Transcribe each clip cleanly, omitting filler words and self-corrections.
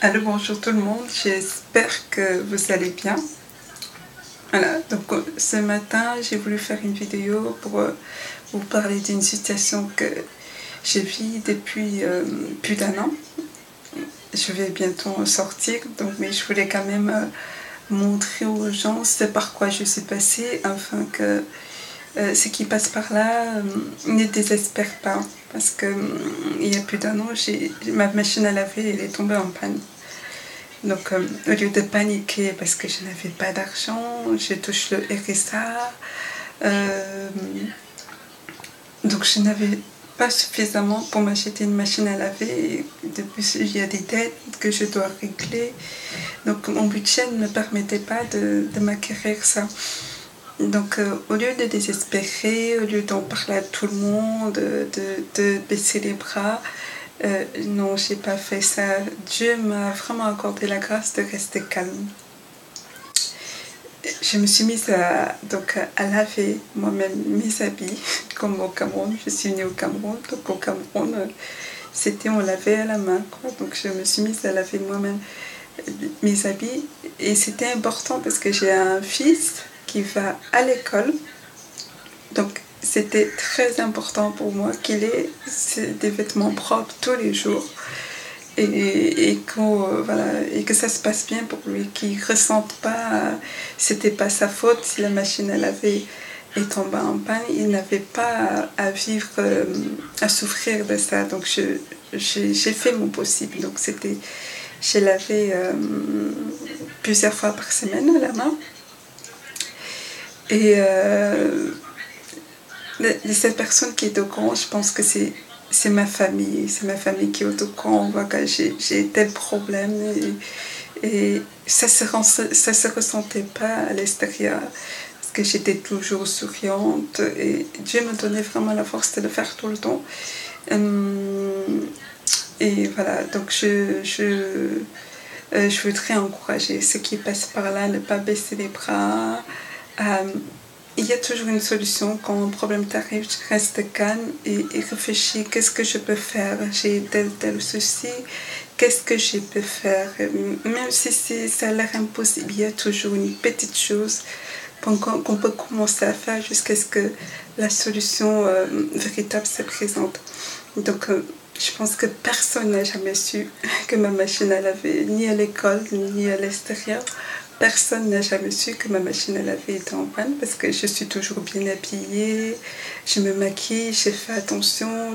Allô, bonjour tout le monde, j'espère que vous allez bien. Voilà, donc ce matin j'ai voulu faire une vidéo pour vous parler d'une situation que je vis depuis plus d'1 an. Je vais bientôt en sortir, donc, mais je voulais quand même montrer aux gens ce par quoi je suis passée afin que ceux qui passent par là ne désespèrent pas. Parce que il y a plus d'1 an, ma machine à laver elle est tombée en panne. Donc, au lieu de paniquer parce que je n'avais pas d'argent, je touche le RSA. Donc, je n'avais pas suffisamment pour m'acheter une machine à laver. De plus, il y a des dettes que je dois régler. Donc, mon budget ne me permettait pas de m'acquérir ça. Donc, au lieu de désespérer, au lieu d'en parler à tout le monde, de baisser les bras, non, j'ai pas fait ça. Dieu m'a vraiment accordé la grâce de rester calme. Je me suis mise à laver moi-même mes habits, comme au Cameroun. Je suis née au Cameroun, donc au Cameroun, on lavait à la main, quoi. Donc je me suis mise à laver moi-même mes habits. Et c'était important parce que j'ai un fils qui va à l'école. Donc c'était très important pour moi qu'il ait des vêtements propres tous les jours et que ça se passe bien pour lui, qu'il ne ressente pas, c'était pas sa faute si la machine à laver est tombée en panne, il n'avait pas à vivre, à souffrir de ça. Donc j'ai fait mon possible. Donc j'ai lavé plusieurs fois par semaine à la main. Et cette personne qui est au courant, je pense que c'est ma famille qui est au courant. On voit que j'ai tel problème et ça se ressentait pas à l'extérieur parce que j'étais toujours souriante et Dieu me donnait vraiment la force de le faire tout le temps. Et voilà, donc je voudrais encourager ceux qui passent par là à ne pas baisser les bras. Il y a toujours une solution. Quand un problème t'arrive, tu restes calme et réfléchis. Qu'est-ce que je peux faire? J'ai tel souci. Qu'est-ce que je peux faire? Même si ça a l'air impossible, il y a toujours une petite chose qu'on peut commencer à faire jusqu'à ce que la solution véritable se présente. Donc, je pense que personne n'a jamais su que ma machine à laver, ni à l'école, ni à l'extérieur, personne n'a jamais su que ma machine à laver était en panne parce que je suis toujours bien habillée, je me maquille, j'ai fait attention.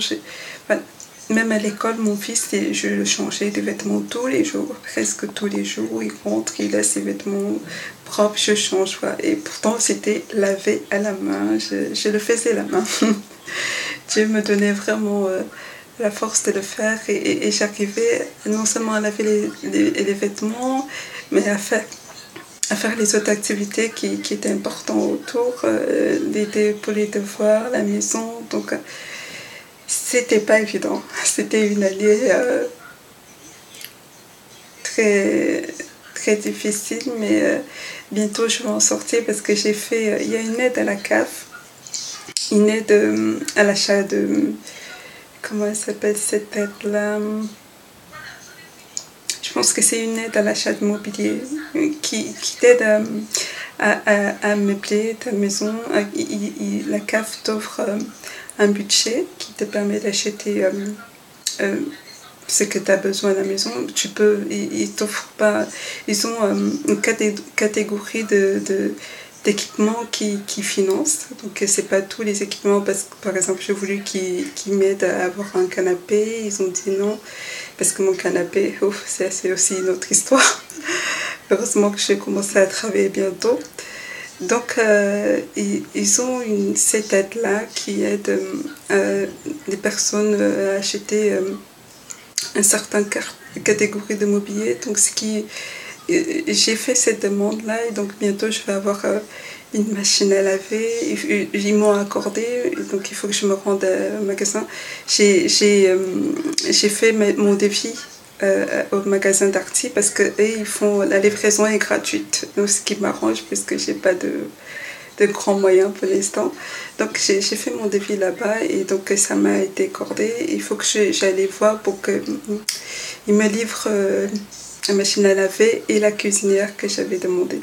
Même à l'école, mon fils, je le changeais de vêtements tous les jours, presque tous les jours. Il rentre, il a ses vêtements propres, je change. Et pourtant, c'était lavé à la main, je le faisais à la main. Dieu me donnait vraiment la force de le faire et j'arrivais non seulement à laver les vêtements, mais à faire les autres activités qui étaient importantes autour, d'aider pour les devoirs, la maison. Donc, c'était pas évident. C'était une année très, très difficile, mais bientôt je vais en sortir parce que il y a une aide à la CAF, une aide à l'achat de... Comment elle s'appelle cette aide-là? Je pense que c'est une aide à l'achat de mobilier qui t'aide à meubler ta maison. La CAF t'offre un budget qui te permet d'acheter ce que tu as besoin à la maison. Ils t'offrent pas. Ils ont une catégorie d'équipements qui financent. Donc c'est pas tous les équipements parce que par exemple j'ai voulu qu'ils m'aident à avoir un canapé. Ils ont dit non parce que mon canapé, c'est aussi une autre histoire. Heureusement que j'ai commencé à travailler bientôt. Donc ils ont cette aide-là qui aide les personnes à acheter une certaine catégorie de mobilier. Donc j'ai fait cette demande-là et donc bientôt je vais avoir une machine à laver. Ils m'ont accordé, donc il faut que je me rende au magasin. J'ai fait mon devis au magasin Darty parce que ils font la livraison est gratuite, donc ce qui m'arrange puisque j'ai pas de grands moyens pour l'instant. Donc j'ai fait mon devis là-bas et donc ça m'a été accordé. Il faut que j'aille voir pour qu'ils me livrent la machine à laver et la cuisinière que j'avais demandé.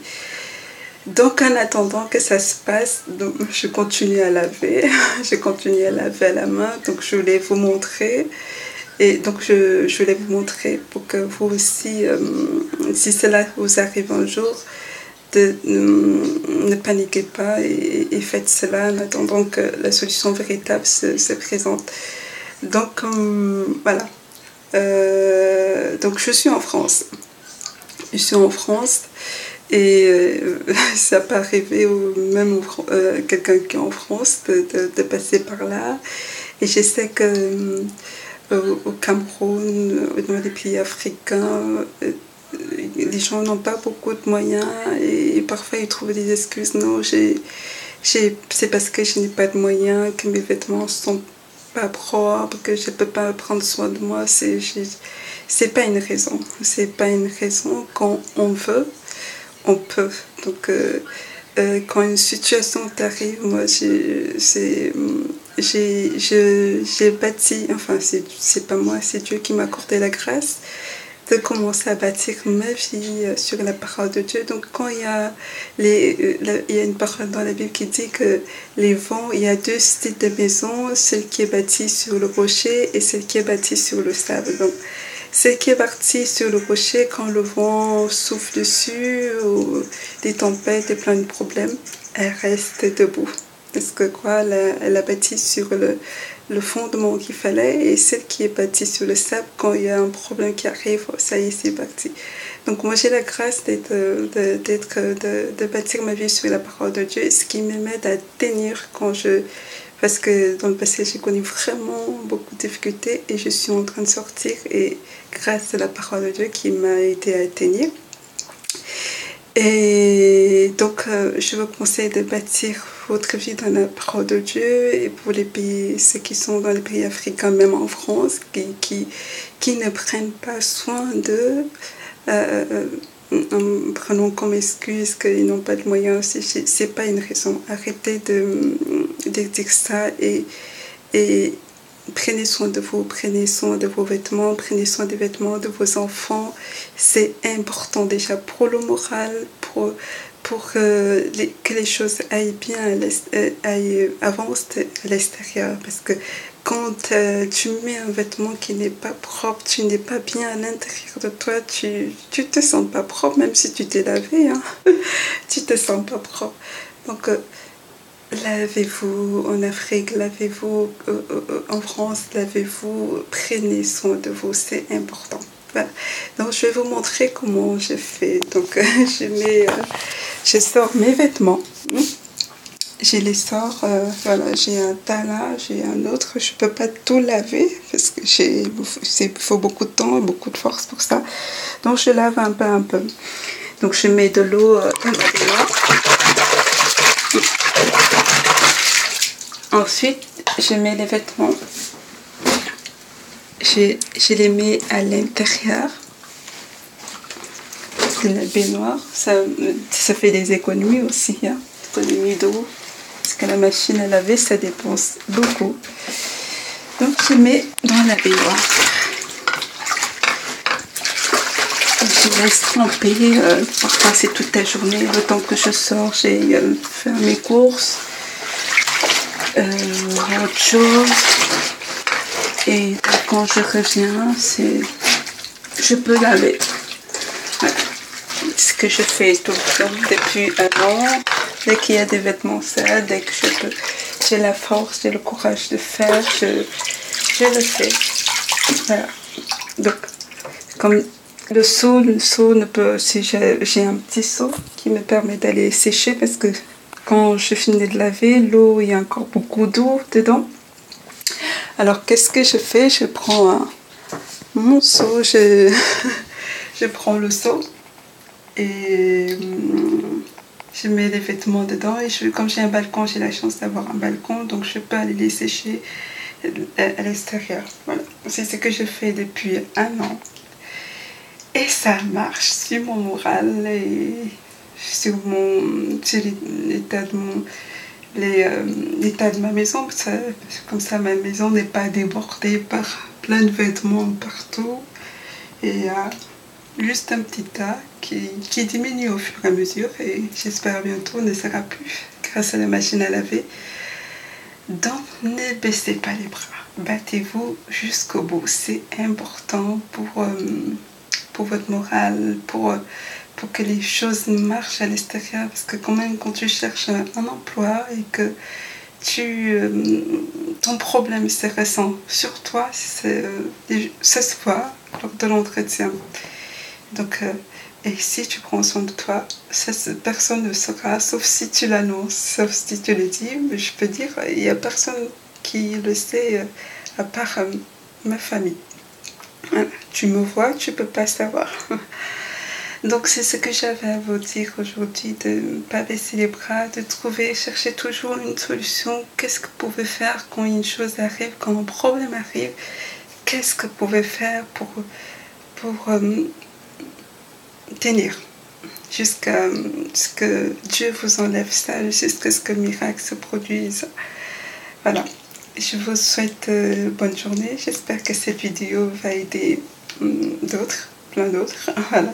Donc en attendant que ça se passe, donc, je continue à laver, je continue à laver à la main, donc je voulais vous montrer. Et donc je voulais vous montrer pour que vous aussi, si cela vous arrive un jour, ne paniquez pas et faites cela en attendant que la solution véritable se présente. Donc voilà. Donc je suis en France. Je suis en France et ça peut arriver même quelqu'un qui est en France de passer par là. Et je sais que au Cameroun, dans les pays africains, les gens n'ont pas beaucoup de moyens et parfois ils trouvent des excuses. Non, c'est parce que je n'ai pas de moyens, que mes vêtements sont pas propres, que je ne peux pas prendre soin de moi. C'est pas une raison. C'est pas une raison. Quand on veut, on peut. Donc, quand une situation t'arrive, moi, j'ai bâti, enfin, c'est pas moi, c'est Dieu qui m'a accordé la grâce de commencer à bâtir ma vie sur la parole de Dieu. Donc quand il y a, il y a une parole dans la Bible qui dit que les vents, il y a deux styles de maisons, celle qui est bâtie sur le rocher et celle qui est bâtie sur le sable. Donc celle qui est bâtie sur le rocher, quand le vent souffle dessus, ou des tempêtes et plein de problèmes, elle reste debout. Parce que quoi, elle a bâti sur le fondement qu'il fallait, et celle qui est bâtie sur le sable, quand il y a un problème qui arrive, ça y est, c'est parti. Donc moi j'ai la grâce de bâtir ma vie sur la parole de Dieu, ce qui m'aide à tenir parce que dans le passé j'ai connu vraiment beaucoup de difficultés et je suis en train de sortir, et grâce à la parole de Dieu qui m'a aidé à tenir. Et donc, je vous conseille de bâtir votre vie dans la parole de Dieu, et pour les pays, ceux qui sont dans les pays africains, même en France, qui ne prennent pas soin d'eux, en prenant comme excuse qu'ils n'ont pas de moyens, c'est pas une raison. Arrêtez de dire ça et prenez soin de vous, prenez soin de vos vêtements, prenez soin des vêtements de vos enfants. C'est important déjà pour le moral, pour que les choses aillent bien, avancent à l'extérieur. Parce que quand tu mets un vêtement qui n'est pas propre, tu n'es pas bien à l'intérieur de toi, tu te sens pas propre, même si tu t'es lavé, hein. Tu te sens pas propre. Donc, lavez-vous en Afrique, lavez-vous en France, lavez-vous, prenez soin de vous, c'est important. Voilà. Donc je vais vous montrer comment je fais. Donc je sors mes vêtements, je les sors, voilà, j'ai un tas là, j'ai un autre, je peux pas tout laver parce que il faut beaucoup de temps et beaucoup de force pour ça. Donc je lave un peu. Donc je mets de l'eau dans ma baignoire. Ensuite, je mets les vêtements, je les mets à l'intérieur de la baignoire. Ça fait des économies aussi, hein, économies d'eau, parce que la machine à laver, ça dépense beaucoup. Donc, je mets dans la baignoire. Je laisse tremper, parfois c'est toute la journée, le temps que je sors, j'ai fait mes courses. Autre chose, et quand je reviens, je peux laver. Voilà. Ce que je fais tout le temps depuis un an. Dès qu'il y a des vêtements sales, dès que j'ai la force, j'ai le courage de faire, je le fais. Voilà. Donc, comme le seau ne peut, si j'ai un petit seau qui me permet d'aller sécher, parce que quand je finis de laver, l'eau, il y a encore beaucoup d'eau dedans. Alors, qu'est-ce que je fais? Je prends mon seau, je prends le seau et je mets les vêtements dedans. Et comme j'ai un balcon, j'ai la chance d'avoir un balcon, donc je peux aller les sécher à l'extérieur. Voilà, c'est ce que je fais depuis un an. Et ça marche sur mon moral et sur l'état de ma maison. Comme ça, ma maison n'est pas débordée par plein de vêtements partout. Et juste un petit tas qui diminue au fur et à mesure et j'espère bientôt ne sera plus grâce à la machine à laver. Donc ne baissez pas les bras, battez-vous jusqu'au bout, c'est important pour votre morale, pour que les choses marchent à l'extérieur, parce que quand même quand tu cherches un emploi et que ton problème se ressent sur toi, ça se voit lors de l'entretien. Donc, et si tu prends soin de toi, personne ne le saura, sauf si tu l'annonces, sauf si tu le dis. Mais je peux dire, il n'y a personne qui le sait à part ma famille. Voilà. Tu me vois, tu ne peux pas savoir. Donc c'est ce que j'avais à vous dire aujourd'hui, de ne pas baisser les bras, de chercher toujours une solution. Qu'est-ce que vous pouvez faire quand une chose arrive, quand un problème arrive? Qu'est-ce que vous pouvez faire pour tenir jusqu'à ce que Dieu vous enlève ça, jusqu'à ce que le miracle se produise. Voilà. Je vous souhaite bonne journée. J'espère que cette vidéo va aider d'autres, plein d'autres. Voilà.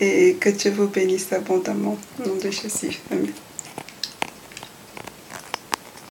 Et que Dieu vous bénisse abondamment. Au nom de Jésus. Amen.